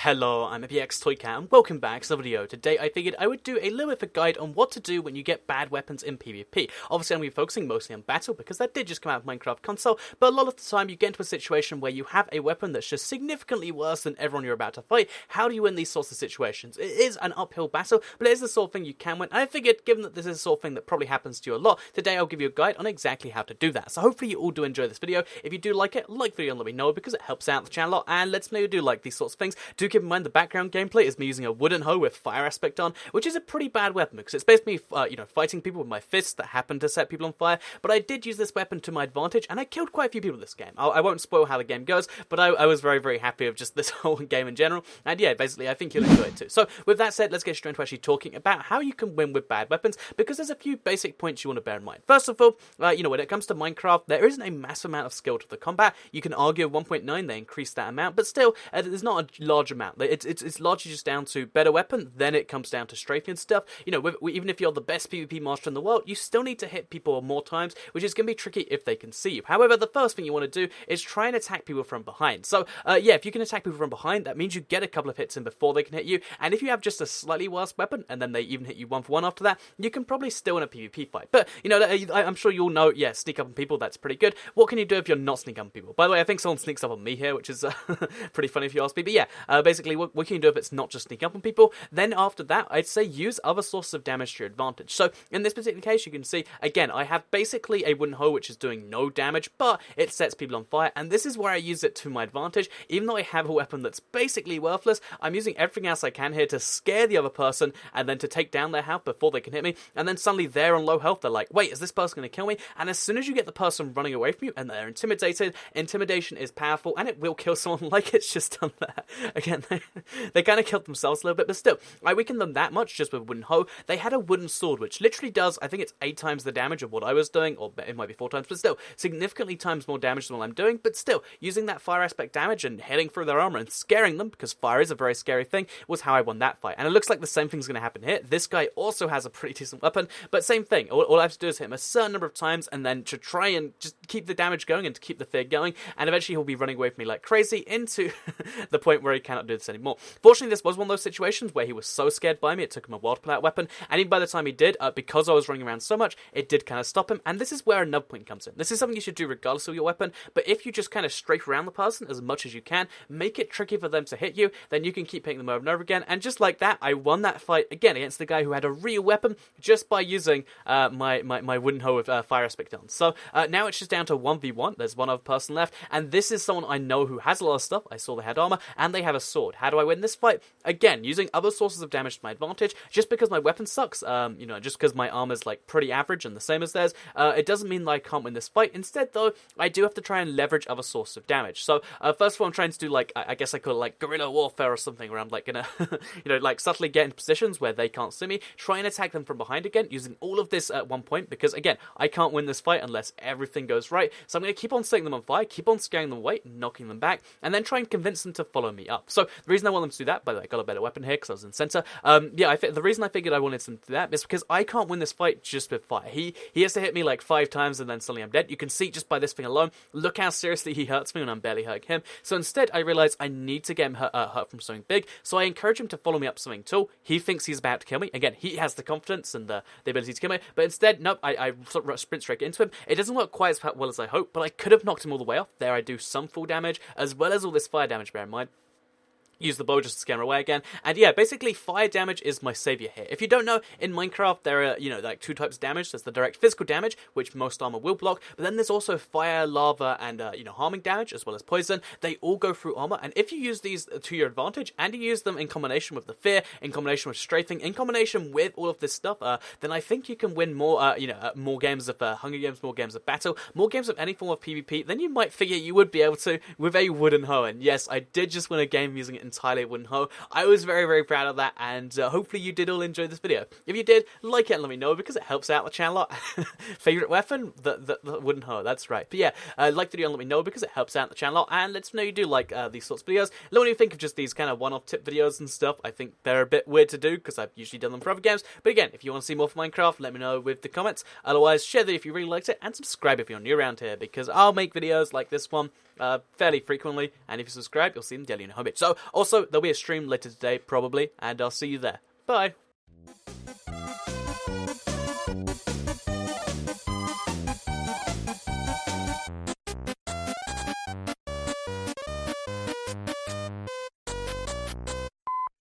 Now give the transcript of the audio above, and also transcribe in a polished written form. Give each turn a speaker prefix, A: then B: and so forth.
A: Hello, I'm APX Toycat and welcome back to the video. Today I figured I would do a little bit of a guide on what to do when you get bad weapons in PvP. Obviously I'm going to be focusing mostly on battle because that did just come out of Minecraft console, but a lot of the time you get into a situation where you have a weapon that's just significantly worse than everyone you're about to fight. How do you win these sorts of situations? It is an uphill battle, but it is the sort of thing you can win, and I figured given that this is the sort of thing that probably happens to you a lot, today I'll give you a guide on exactly how to do that. So hopefully you all do enjoy this video. If you do like it, like the video and let me know because it helps out the channel a lot and lets me know you do like these sorts of things. Do keep in mind the background gameplay is me using a wooden hoe with fire aspect on, which is a pretty bad weapon because it's basically fighting people with my fists that happen to set people on fire. But I did use this weapon to my advantage, and I killed quite a few people this game. I won't spoil how the game goes, but I was very, very happy with just this whole game in general. And yeah, basically, I think you'll enjoy it too. So with that said, let's get straight into actually talking about how you can win with bad weapons, because there's a few basic points you want to bear in mind. First of all, when it comes to Minecraft, there isn't a massive amount of skill to the combat. You can argue at 1.9 they increased that amount, but still, there's not a large amount. It's largely just down to better weapon, then it comes down to strafing and stuff. Even if you're the best PvP master in the world, you still need to hit people more times, which is going to be tricky if they can see you. However, the first thing you want to do is try and attack people from behind. So, if you can attack people from behind, that means you get a couple of hits in before they can hit you, and if you have just a slightly worse weapon, and then they even hit you one for one after that, you can probably still win a PvP fight. But, I'm sure you all know, yeah, sneak up on people, that's pretty good. What can you do if you're not sneaking up on people? By the way, I think someone sneaks up on me here, which is pretty funny if you ask me, but yeah, basically, what can you do if it's not just sneaking up on people? Then after that, I'd say use other sources of damage to your advantage. So in this particular case, you can see, again, I have basically a wooden hoe which is doing no damage, but it sets people on fire, and this is where I use it to my advantage. Even though I have a weapon that's basically worthless, I'm using everything else I can here to scare the other person, and then to take down their health before they can hit me, and then suddenly they're on low health, they're like, wait, is this person going to kill me? And as soon as you get the person running away from you, and they're intimidated, intimidation is powerful, and it will kill someone like it's just done that. Again, they kind of killed themselves a little bit, but still, I weakened them that much just with a wooden hoe. They had a wooden sword, which literally does, I think it's 8 times the damage of what I was doing, or it might be 4 times, but still, significantly times more damage than what I'm doing, but still, using that fire aspect damage and hitting through their armor and scaring them, because fire is a very scary thing, was how I won that fight. And it looks like the same thing's going to happen here. This guy also has a pretty decent weapon, but same thing. All I have to do is hit him a certain number of times, and then to try and just keep the damage going and to keep the fear going, and eventually he'll be running away from me like crazy into the point where he cannot do this anymore. Fortunately, this was one of those situations where he was so scared by me, it took him a while to pull out a weapon, and even by the time he did, because I was running around so much, it did kind of stop him, and this is where another point comes in. This is something you should do regardless of your weapon, but if you just kind of strafe around the person as much as you can, make it tricky for them to hit you, then you can keep hitting them over and over again, and just like that, I won that fight again against the guy who had a real weapon, just by using my wooden hoe with fire aspect on. So now it's just down to 1v1, there's one other person left, and this is someone I know who has a lot of stuff. I saw they had armor, and they have a sword. How do I win this fight? Again, using other sources of damage to my advantage. Just because my weapon sucks, just because my armor's like pretty average and the same as theirs, it doesn't mean that I can't win this fight. Instead, though, I do have to try and leverage other sources of damage. So first of all, I'm trying to do like, I guess I call it like guerrilla warfare or something, where I'm like gonna, like subtly get in positions where they can't see me, try and attack them from behind again, using all of this at one point, because again, I can't win this fight unless everything goes right. So I'm going to keep on setting them on fire, keep on scaring them away, knocking them back, and then try and convince them to follow me up. So the reason I want them to do that, by the way, I got a better weapon here because I was in center. The reason I figured I wanted them to do that is because I can't win this fight just with fire. He has to hit me like 5 times and then suddenly I'm dead. You can see just by this thing alone, look how seriously he hurts me when I'm barely hurting him. So instead, I realize I need to get him hurt from something big, so I encourage him to follow me up something tall. He thinks he's about to kill me. Again, he has the confidence and the ability to kill me, but instead, nope, I sort of sprint straight into him. It doesn't work quite as well as I hope, but I could have knocked him all the way off. There I do some full damage, as well as all this fire damage, bear in mind. Use the bow just to scare him away again. And yeah, basically fire damage is my savior here. If you don't know, in Minecraft there are, like 2 types of damage. There's the direct physical damage, which most armor will block, but then there's also fire, lava, and harming damage, as well as poison. They all go through armor, and if you use these to your advantage, and you use them in combination with the fear, in combination with strafing, in combination with all of this stuff, then I think you can win more, more games of Hunger Games, more games of battle, more games of any form of PvP than you might figure you would be able to with a wooden hoe. And yes, I did just win a game using it entirely wooden hoe. I was very, very proud of that, and hopefully you did all enjoy this video. If you did, like it and let me know, because it helps out the channel a lot. Favorite weapon? The wooden hoe, that's right. But yeah, like the video and let me know, because it helps out the channel a lot, and let me know you do like these sorts of videos. Let me know what you think of just these kind of one-off tip videos and stuff. I think they're a bit weird to do, because I've usually done them for other games. But again, if you want to see more from Minecraft, let me know with the comments. Otherwise, share the video if you really liked it, and subscribe if you're new around here, because I'll make videos like this one fairly frequently, and if you subscribe, you'll see them daily on your homepage. So, also, there'll be a stream later today, probably, and I'll see you there. Bye!